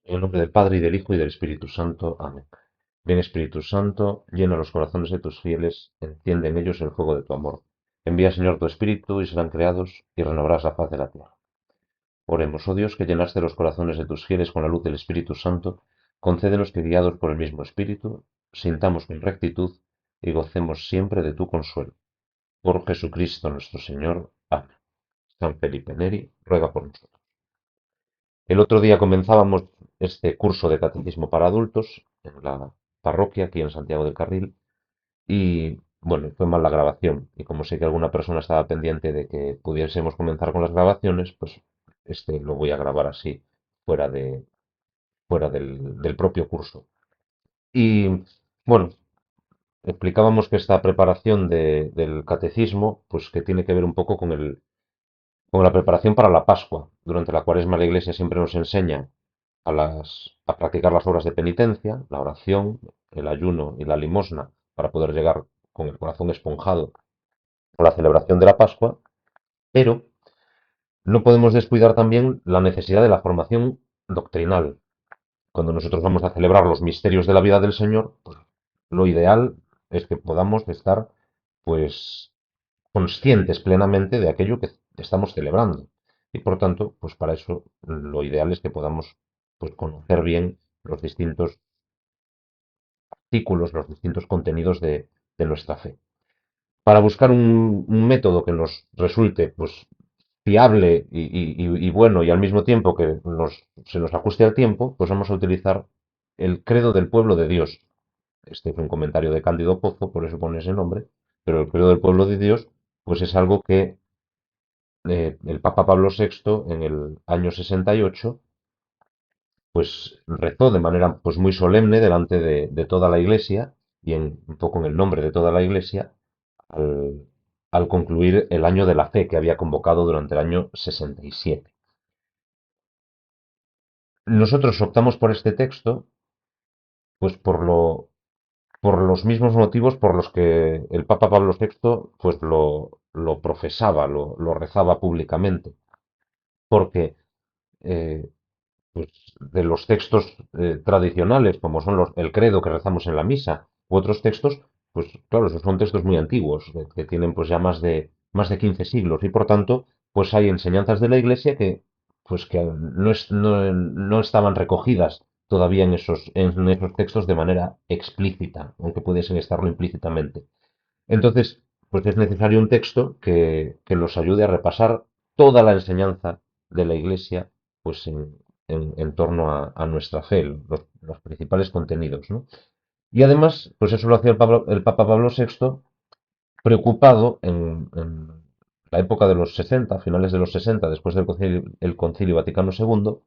En el nombre del Padre, y del Hijo, y del Espíritu Santo. Amén. Ven, Espíritu Santo, llena los corazones de tus fieles, enciende en ellos el fuego de tu amor. Envía, Señor, tu Espíritu, y serán creados, y renovarás la faz de la tierra. Oremos, oh Dios, que llenaste los corazones de tus fieles con la luz del Espíritu Santo, concédenos que, guiados por el mismo Espíritu, sintamos con rectitud y gocemos siempre de tu consuelo. Por Jesucristo nuestro Señor. Amén. San Felipe Neri, ruega por nosotros. El otro día comenzábamos este curso de catecismo para adultos en la parroquia aquí en Santiago del Carril y bueno, fue mal la grabación y como sé que alguna persona estaba pendiente de que pudiésemos comenzar con las grabaciones, pues este lo voy a grabar así fuera de fuera del propio curso. Y bueno, explicábamos que esta preparación del catecismo, pues que tiene que ver un poco con la preparación para la Pascua. Durante la Cuaresma la Iglesia siempre nos enseña a practicar las obras de penitencia, la oración, el ayuno y la limosna, para poder llegar con el corazón esponjado a la celebración de la Pascua, pero no podemos descuidar también la necesidad de la formación doctrinal. Cuando nosotros vamos a celebrar los misterios de la vida del Señor, pues lo ideal es que podamos estar pues conscientes plenamente de aquello que estamos celebrando. Y por tanto, pues para eso lo ideal es que podamos pues conocer bien los distintos artículos, los distintos contenidos de nuestra fe. Para buscar un método que nos resulte pues fiable y bueno y al mismo tiempo que se nos ajuste al tiempo, pues vamos a utilizar el credo del pueblo de Dios. Este es un comentario de Cándido Pozo, por eso pone ese nombre, pero el credo del pueblo de Dios pues es algo que el Papa Pablo VI en el año 68 pues rezó de manera pues muy solemne delante de toda la Iglesia y un poco en el nombre de toda la Iglesia al, al concluir el año de la fe que había convocado durante el año 67. Nosotros optamos por este texto pues por los mismos motivos por los que el Papa Pablo VI pues lo profesaba, lo rezaba públicamente, porque eh, pues, de los textos tradicionales, como son el credo que rezamos en la misa, u otros textos, pues claro, esos son textos muy antiguos, que tienen pues ya más de 15 siglos, y por tanto, pues hay enseñanzas de la Iglesia que no estaban recogidas todavía en esos textos de manera explícita, aunque pudiesen estarlo implícitamente. Entonces, pues es necesario un texto que nos ayude a repasar toda la enseñanza de la Iglesia, pues en torno a nuestra fe, los principales contenidos, ¿no? Y además, pues eso lo hacía el Papa Pablo VI, preocupado en la época de los 60, finales de los 60, después del Concilio Vaticano II,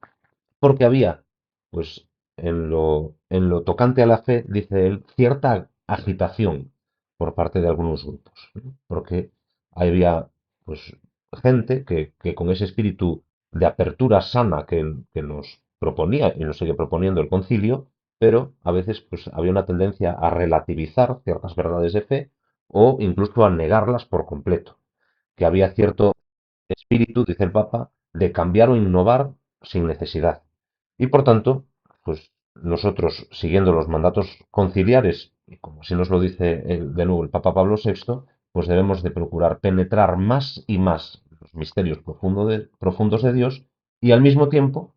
porque había, pues, en lo tocante a la fe, dice él, cierta agitación por parte de algunos grupos, ¿no? Porque había, pues, gente que con ese espíritu de apertura sana que nos proponía y nos sigue proponiendo el concilio, pero a veces, pues, había una tendencia a relativizar ciertas verdades de fe o incluso a negarlas por completo, que había cierto espíritu, dice el Papa, de cambiar o innovar sin necesidad. Y por tanto, pues nosotros, siguiendo los mandatos conciliares, y como así nos lo dice de nuevo el Papa Pablo VI, pues debemos de procurar penetrar más y más los misterios profundos de Dios y al mismo tiempo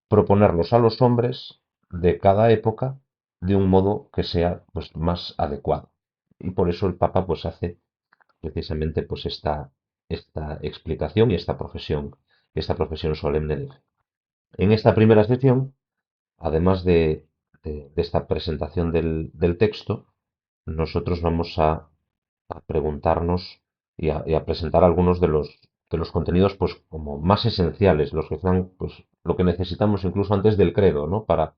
proponerlos a los hombres de cada época de un modo que sea pues más adecuado. Y por eso el Papa pues hace precisamente pues esta explicación y esta profesión solemne de fe. En esta primera sección, además de esta presentación del texto, nosotros vamos a preguntarnos y a presentar algunos de los contenidos pues como más esenciales, los que son pues lo que necesitamos incluso antes del credo, ¿no? Para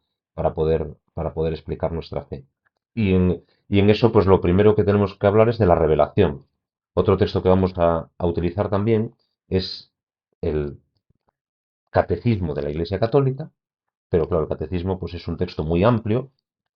poder explicar nuestra fe. Y en eso pues lo primero que tenemos que hablar es de la revelación. Otro texto que vamos a utilizar también es el Catecismo de la Iglesia Católica, pero claro, el catecismo pues es un texto muy amplio,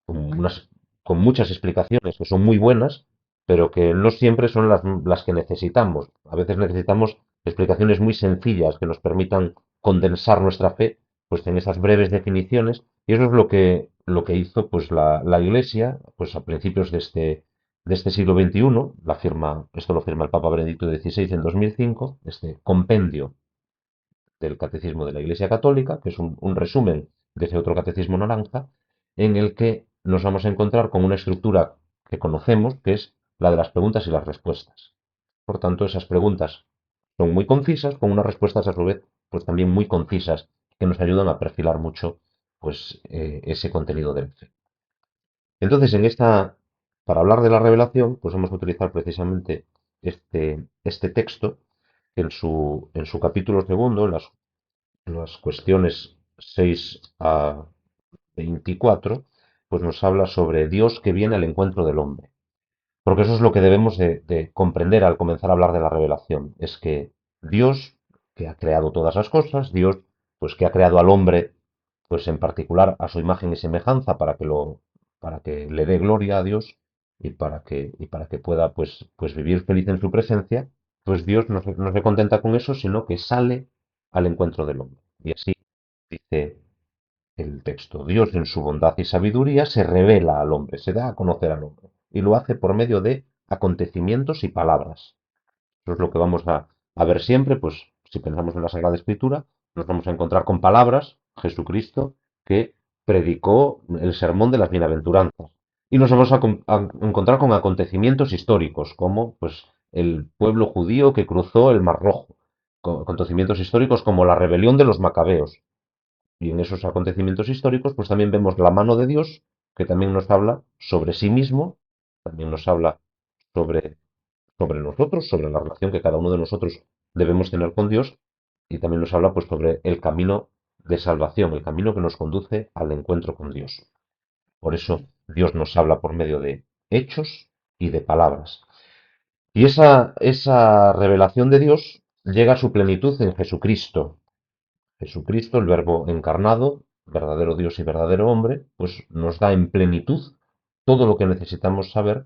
con muchas explicaciones que son muy buenas, pero que no siempre son las que necesitamos. A veces necesitamos explicaciones muy sencillas que nos permitan condensar nuestra fe pues en esas breves definiciones, y eso es lo que hizo pues la Iglesia, pues a principios de este siglo XXI, esto lo firma el Papa Benedicto XVI en 2005, este compendio del Catecismo de la Iglesia Católica, que es un resumen de ese otro Catecismo naranja, en el que nos vamos a encontrar con una estructura que conocemos, que es la de las preguntas y las respuestas. Por tanto, esas preguntas son muy concisas, con unas respuestas a su vez, pues también muy concisas, que nos ayudan a perfilar mucho, pues, ese contenido del fe. Entonces, para hablar de la revelación, pues vamos a utilizar precisamente este texto, que en su capítulo segundo, las cuestiones 6 a 24, pues nos habla sobre Dios que viene al encuentro del hombre. Porque eso es lo que debemos de comprender al comenzar a hablar de la revelación. Es que Dios, que ha creado todas las cosas, Dios, pues que ha creado al hombre, pues en particular a su imagen y semejanza, para que le dé gloria a Dios y para que pueda, pues vivir feliz en su presencia, pues Dios no se contenta con eso, sino que sale al encuentro del hombre. Y así dice el texto: Dios en su bondad y sabiduría se revela al hombre, se da a conocer al hombre, y lo hace por medio de acontecimientos y palabras. Eso es lo que vamos a ver siempre, pues si pensamos en la Sagrada Escritura, nos vamos a encontrar con palabras, Jesucristo, que predicó el sermón de las bienaventuranzas. Y nos vamos a encontrar con acontecimientos históricos, como pues el pueblo judío que cruzó el Mar Rojo, con acontecimientos históricos como la rebelión de los macabeos, y en esos acontecimientos históricos, pues también vemos la mano de Dios, que también nos habla sobre sí mismo, también nos habla sobre, sobre nosotros, sobre la relación que cada uno de nosotros debemos tener con Dios, y también nos habla pues sobre el camino de salvación, el camino que nos conduce al encuentro con Dios. Por eso Dios nos habla por medio de hechos y de palabras. Y esa revelación de Dios llega a su plenitud en Jesucristo. Jesucristo, el Verbo encarnado, verdadero Dios y verdadero hombre, pues nos da en plenitud todo lo que necesitamos saber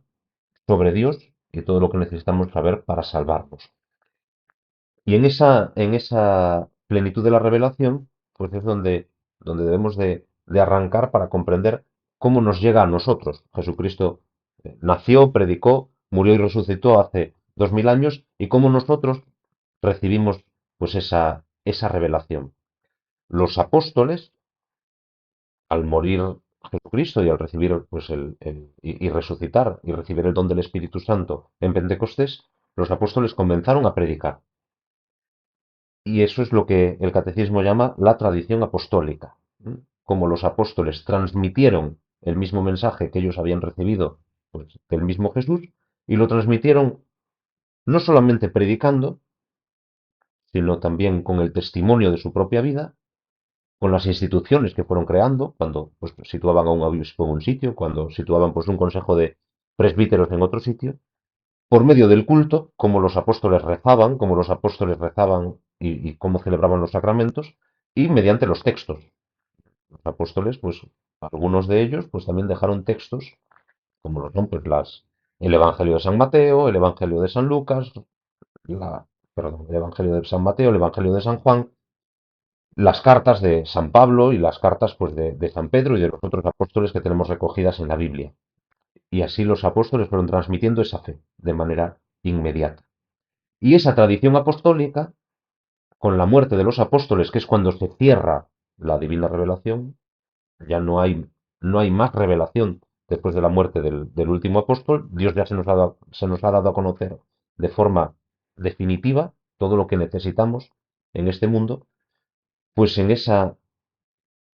sobre Dios y todo lo que necesitamos saber para salvarnos. Y en esa plenitud de la revelación, pues es donde debemos de arrancar para comprender cómo nos llega a nosotros. Jesucristo nació, predicó, murió y resucitó hace 2000 años, y cómo nosotros recibimos pues esa revelación. Los apóstoles, al morir Jesucristo y al recibir pues y resucitar y recibir el don del Espíritu Santo en Pentecostés, los apóstoles comenzaron a predicar. Y eso es lo que el catecismo llama la tradición apostólica. Como los apóstoles transmitieron el mismo mensaje que ellos habían recibido, pues, del mismo Jesús, y lo transmitieron no solamente predicando, sino también con el testimonio de su propia vida, con las instituciones que fueron creando, cuando pues, situaban a un obispo en un sitio, cuando situaban pues, un consejo de presbíteros en otro sitio, por medio del culto, como los apóstoles rezaban, y cómo celebraban los sacramentos, y mediante los textos. Los apóstoles, pues algunos de ellos, pues también dejaron textos, como lo son pues el Evangelio de San Mateo, el Evangelio de San Lucas, el Evangelio de San Mateo, el Evangelio de San Juan, las cartas de San Pablo y las cartas pues, de San Pedro y de los otros apóstoles que tenemos recogidas en la Biblia. Y así los apóstoles fueron transmitiendo esa fe de manera inmediata. Y esa tradición apostólica, con la muerte de los apóstoles, que es cuando se cierra la divina revelación, ya no hay más revelación después de la muerte del último apóstol. Dios ya se nos ha dado a conocer de forma definitiva todo lo que necesitamos en este mundo. Pues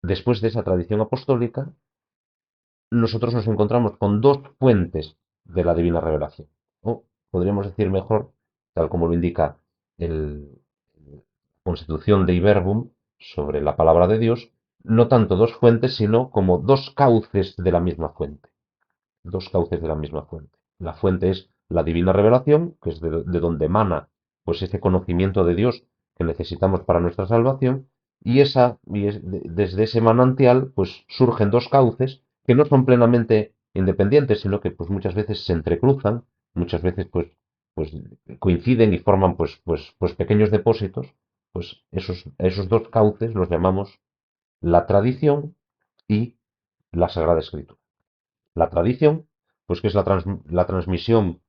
después de esa tradición apostólica, nosotros nos encontramos con dos fuentes de la divina revelación. O podríamos decir mejor, tal como lo indica la Constitución Dei Verbum sobre la palabra de Dios, no tanto dos fuentes, sino como dos cauces de la misma fuente. Dos cauces de la misma fuente. La fuente es la divina revelación, que es de donde emana pues ese conocimiento de Dios que necesitamos para nuestra salvación, desde ese manantial pues surgen dos cauces que no son plenamente independientes, sino que pues muchas veces se entrecruzan, muchas veces pues coinciden y forman pues pequeños depósitos. Pues esos dos cauces los llamamos la tradición y la Sagrada Escritura. La tradición, pues que es la transmisión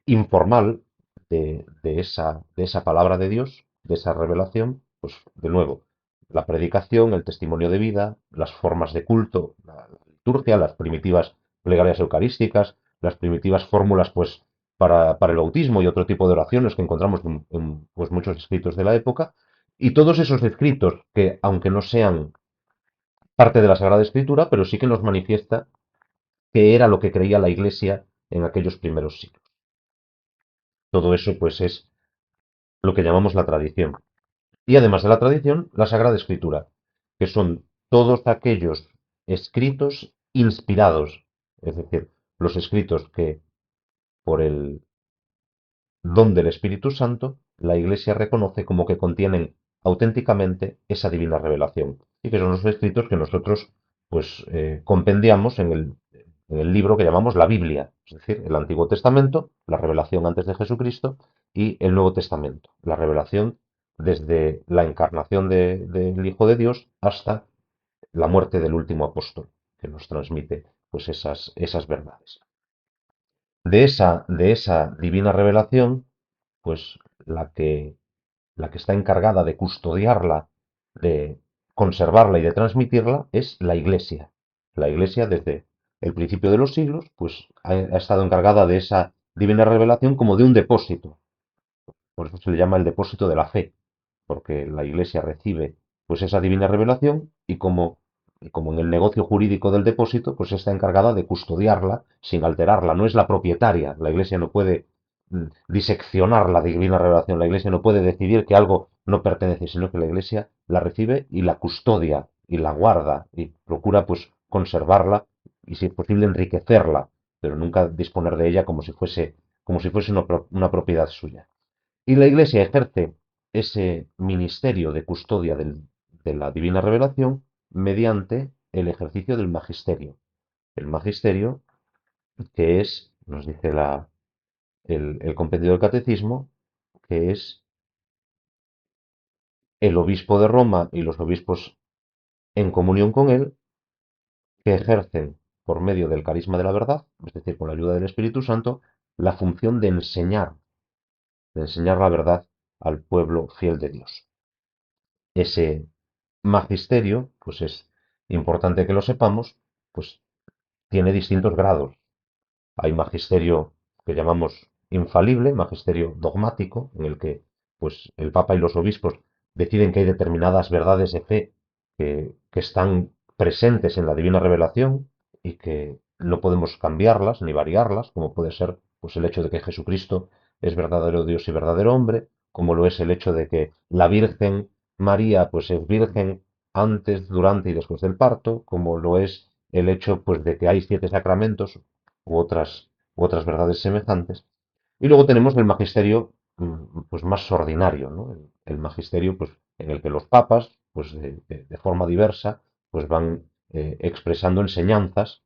informal de esa palabra de Dios, de esa revelación, pues de nuevo, la predicación, el testimonio de vida, las formas de culto, la liturgia, las primitivas plegarias eucarísticas, las primitivas fórmulas, pues, para el bautismo y otro tipo de oraciones que encontramos en, pues, muchos escritos de la época, y todos esos escritos que, aunque no sean parte de la Sagrada Escritura, pero sí que nos manifiesta qué era lo que creía la Iglesia en aquellos primeros siglos. Todo eso, pues, es lo que llamamos la tradición. Y además de la tradición, la Sagrada Escritura, que son todos aquellos escritos inspirados, es decir, los escritos que por el don del Espíritu Santo la Iglesia reconoce como que contienen auténticamente esa divina revelación y que son los escritos que nosotros pues compendiamos en el libro que llamamos la Biblia, es decir, el Antiguo Testamento, la revelación antes de Jesucristo, y el Nuevo Testamento, la revelación desde la encarnación del Hijo de Dios hasta la muerte del último apóstol, que nos transmite pues esas verdades. De esa divina revelación, pues la que está encargada de custodiarla, de conservarla y de transmitirla es la Iglesia. La Iglesia desde el principio de los siglos, pues ha estado encargada de esa divina revelación como de un depósito. Por eso se le llama el depósito de la fe, porque la Iglesia recibe pues esa divina revelación y como en el negocio jurídico del depósito, pues está encargada de custodiarla sin alterarla. No es la propietaria. La Iglesia no puede diseccionar la divina revelación. La Iglesia no puede decidir que algo no pertenece, sino que la Iglesia la recibe y la custodia y la guarda y procura pues conservarla y si es posible enriquecerla, pero nunca disponer de ella como si fuese una propiedad suya. Y la Iglesia ejerce ese ministerio de custodia de la divina revelación mediante el ejercicio del magisterio. El magisterio, que es, nos dice el compendio del catecismo, que es el obispo de Roma y los obispos en comunión con él, que ejercen por medio del carisma de la verdad, es decir, con la ayuda del Espíritu Santo, la función de enseñar la verdad al pueblo fiel de Dios. Ese magisterio, pues es importante que lo sepamos, pues tiene distintos grados. Hay magisterio que llamamos infalible, magisterio dogmático, en el que pues el Papa y los obispos deciden que hay determinadas verdades de fe que están presentes en la divina revelación y que no podemos cambiarlas ni variarlas, como puede ser pues el hecho de que Jesucristo es verdadero Dios y verdadero hombre, como lo es el hecho de que la Virgen María pues es virgen antes, durante y después del parto, como lo es el hecho pues de que hay 7 sacramentos u otras verdades semejantes. Y luego tenemos el magisterio pues más ordinario, ¿no? El magisterio pues, en el que los papas, pues de forma diversa, pues van expresando enseñanzas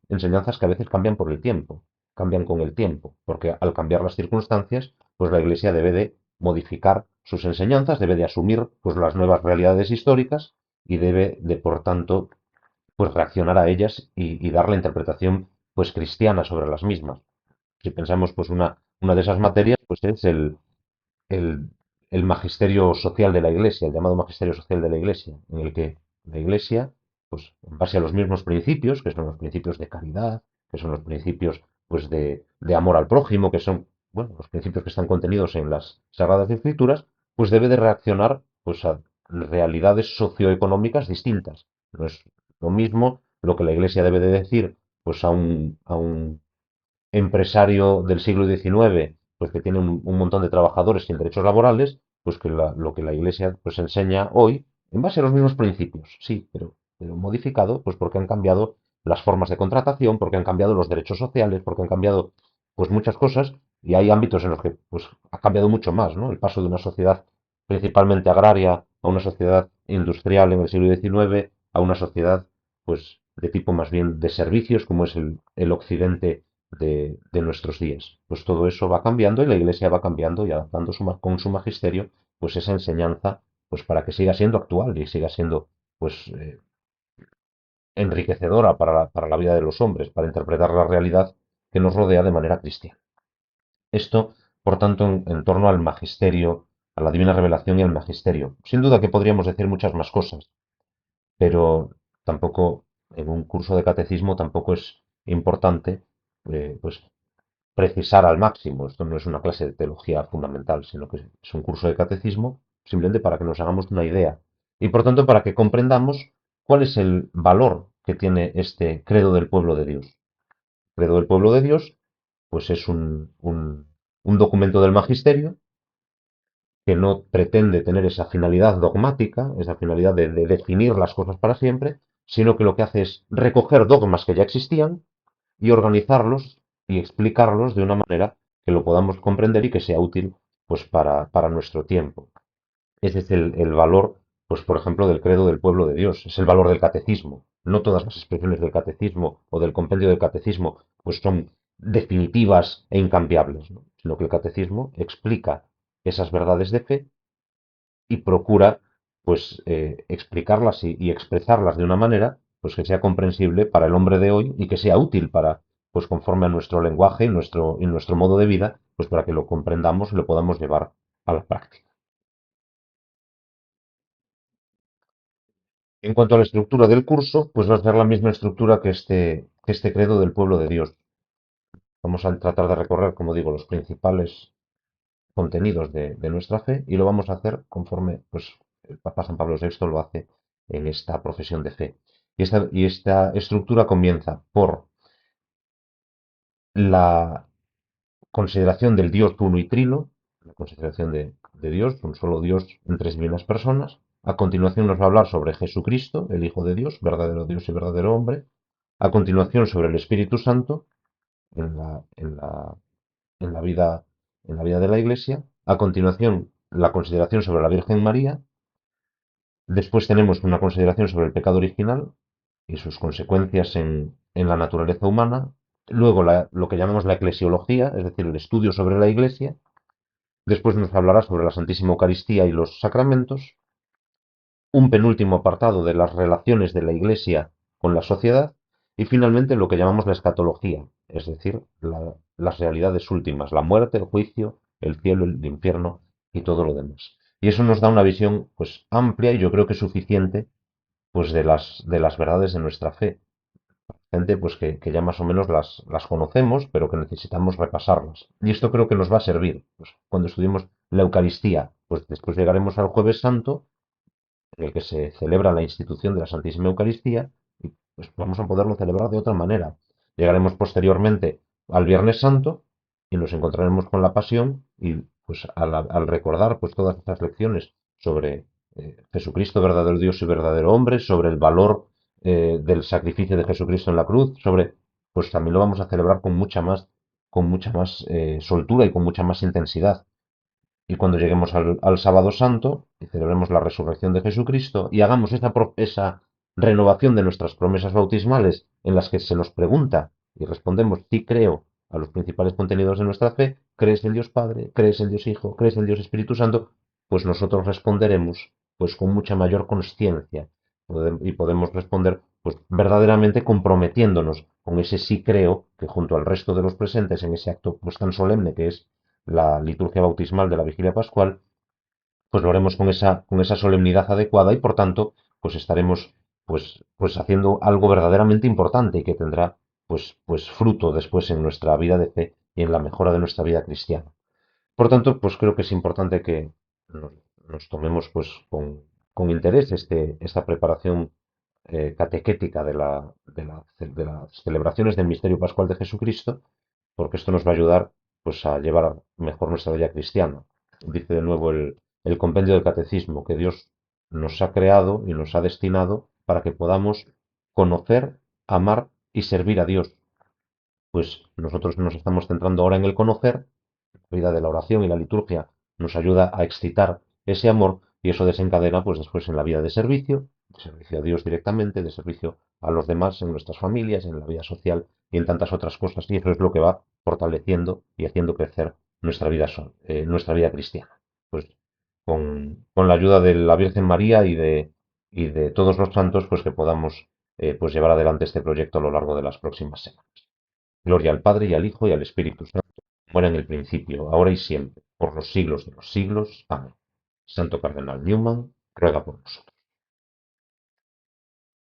que a veces cambian por el tiempo, cambian con el tiempo, porque al cambiar las circunstancias, pues la Iglesia debe de modificar sus enseñanzas, debe de asumir pues las nuevas realidades históricas y debe de, por tanto, pues reaccionar a ellas y dar la interpretación pues cristiana sobre las mismas. Si pensamos, pues una de esas materias, pues es el, el magisterio social de la Iglesia, el llamado magisterio social de la Iglesia, en el que la Iglesia, pues en base a los mismos principios, que son los principios de caridad, que son los principios pues de amor al prójimo, que son, bueno, los principios que están contenidos en las Sagradas Escrituras, pues debe de reaccionar pues a realidades socioeconómicas distintas. No es lo mismo lo que la Iglesia debe de decir pues a un empresario del siglo XIX, pues que tiene un montón de trabajadores sin derechos laborales, pues que lo que la Iglesia pues enseña hoy, en base a los mismos principios, sí, pero modificado, pues porque han cambiado las formas de contratación, porque han cambiado los derechos sociales, porque han cambiado pues muchas cosas, y hay ámbitos en los que pues ha cambiado mucho más, ¿no? El paso de una sociedad principalmente agraria a una sociedad industrial en el siglo XIX, a una sociedad pues de tipo más bien de servicios, como es el occidente de nuestros días. Pues todo eso va cambiando y la Iglesia va cambiando y adaptando con su magisterio pues esa enseñanza pues para que siga siendo actual y siga siendo pues enriquecedora para la vida de los hombres, para interpretar la realidad que nos rodea de manera cristiana. Esto, por tanto, en torno al magisterio, a la divina revelación y al magisterio. Sin duda que podríamos decir muchas más cosas, pero tampoco en un curso de catecismo tampoco es importante pues precisar al máximo. Esto no es una clase de teología fundamental, sino que es un curso de catecismo simplemente para que nos hagamos una idea y por tanto para que comprendamos cuál es el valor que tiene este credo del pueblo de Dios. El credo del pueblo de Dios pues es un documento del magisterio que no pretende tener esa finalidad dogmática, esa finalidad de definir las cosas para siempre, sino que lo que hace es recoger dogmas que ya existían y organizarlos y explicarlos de una manera que lo podamos comprender y que sea útil pues para nuestro tiempo. Ese es el valor, pues por ejemplo, del credo del pueblo de Dios, es el valor del catecismo. No todas las expresiones del catecismo o del compendio del catecismo pues son definitivas e incambiables, ¿no? Sino que el catecismo explica esas verdades de fe y procura pues explicarlas y expresarlas de una manera pues que sea comprensible para el hombre de hoy y que sea útil para pues conforme a nuestro lenguaje y nuestro modo de vida pues para que lo comprendamos y lo podamos llevar a la práctica. En cuanto a la estructura del curso, pues va a ser la misma estructura que este credo del pueblo de Dios. Vamos a tratar de recorrer, como digo, los principales contenidos de nuestra fe y lo vamos a hacer conforme pues, el Papa San Pablo VI lo hace en esta profesión de fe. Y esta estructura comienza por la consideración del Dios uno y trino, la consideración de Dios, un solo Dios en tres divinas personas. A continuación nos va a hablar sobre Jesucristo, el Hijo de Dios y verdadero hombre. A continuación sobre el Espíritu Santo en la, en la, en la vida, en la vida de la Iglesia. A continuación la consideración sobre la Virgen María. Después tenemos una consideración sobre el pecado original y sus consecuencias en la naturaleza humana. Luego lo que llamamos la eclesiología, es decir, el estudio sobre la Iglesia. Después nos hablará sobre la Santísima Eucaristía y los sacramentos. Un penúltimo apartado de las relaciones de la Iglesia con la sociedad. Y finalmente lo que llamamos la escatología, es decir, las realidades últimas, la muerte, el juicio, el cielo, el infierno y todo lo demás. Y eso nos da una visión pues amplia y yo creo que suficiente pues de las verdades de nuestra fe. Gente pues que ya más o menos las conocemos, pero que necesitamos repasarlas. Y esto creo que nos va a servir. Pues, cuando estudiemos la Eucaristía, pues después llegaremos al Jueves Santo, en el que se celebra la institución de la Santísima Eucaristía, y pues vamos a poderlo celebrar de otra manera. Llegaremos posteriormente al Viernes Santo y nos encontraremos con la Pasión y pues al recordar pues todas estas lecciones sobre Jesucristo, verdadero Dios y verdadero hombre, sobre el valor del sacrificio de Jesucristo en la cruz, sobre pues también lo vamos a celebrar con mucha más soltura y con mucha más intensidad. Y cuando lleguemos al Sábado Santo y celebremos la resurrección de Jesucristo y hagamos esa renovación de nuestras promesas bautismales en las que se nos pregunta y respondemos sí creo a los principales contenidos de nuestra fe, crees en Dios Padre, crees en Dios Hijo, crees en Dios Espíritu Santo, pues nosotros responderemos pues con mucha mayor consciencia y podemos responder pues verdaderamente comprometiéndonos con ese sí creo que junto al resto de los presentes en ese acto pues tan solemne que es la liturgia bautismal de la vigilia pascual, pues lo haremos con esa solemnidad adecuada y por tanto, pues estaremos pues haciendo algo verdaderamente importante y que tendrá pues fruto después en nuestra vida de fe y en la mejora de nuestra vida cristiana. Por tanto, pues creo que es importante que nos, nos tomemos pues con interés esta preparación catequética de las celebraciones del misterio pascual de Jesucristo, porque esto nos va a ayudar pues, a llevar mejor nuestra vida cristiana. Dice de nuevo el compendio del catecismo, que Dios nos ha creado y nos ha destinado para que podamos conocer, amar y servir a Dios. Pues nosotros nos estamos centrando ahora en el conocer, la vida de la oración y la liturgia nos ayuda a excitar ese amor y eso desencadena pues después en la vida de servicio a Dios directamente, de servicio a los demás en nuestras familias, en la vida social y en tantas otras cosas y eso es lo que va fortaleciendo y haciendo crecer nuestra vida cristiana. Pues con la ayuda de la Virgen María y de todos los santos pues que podamos pues llevar adelante este proyecto a lo largo de las próximas semanas. Gloria al Padre y al Hijo y al Espíritu Santo, como era en el principio, ahora y siempre, por los siglos de los siglos. Amén. Santo Cardenal Newman, ruega por nosotros.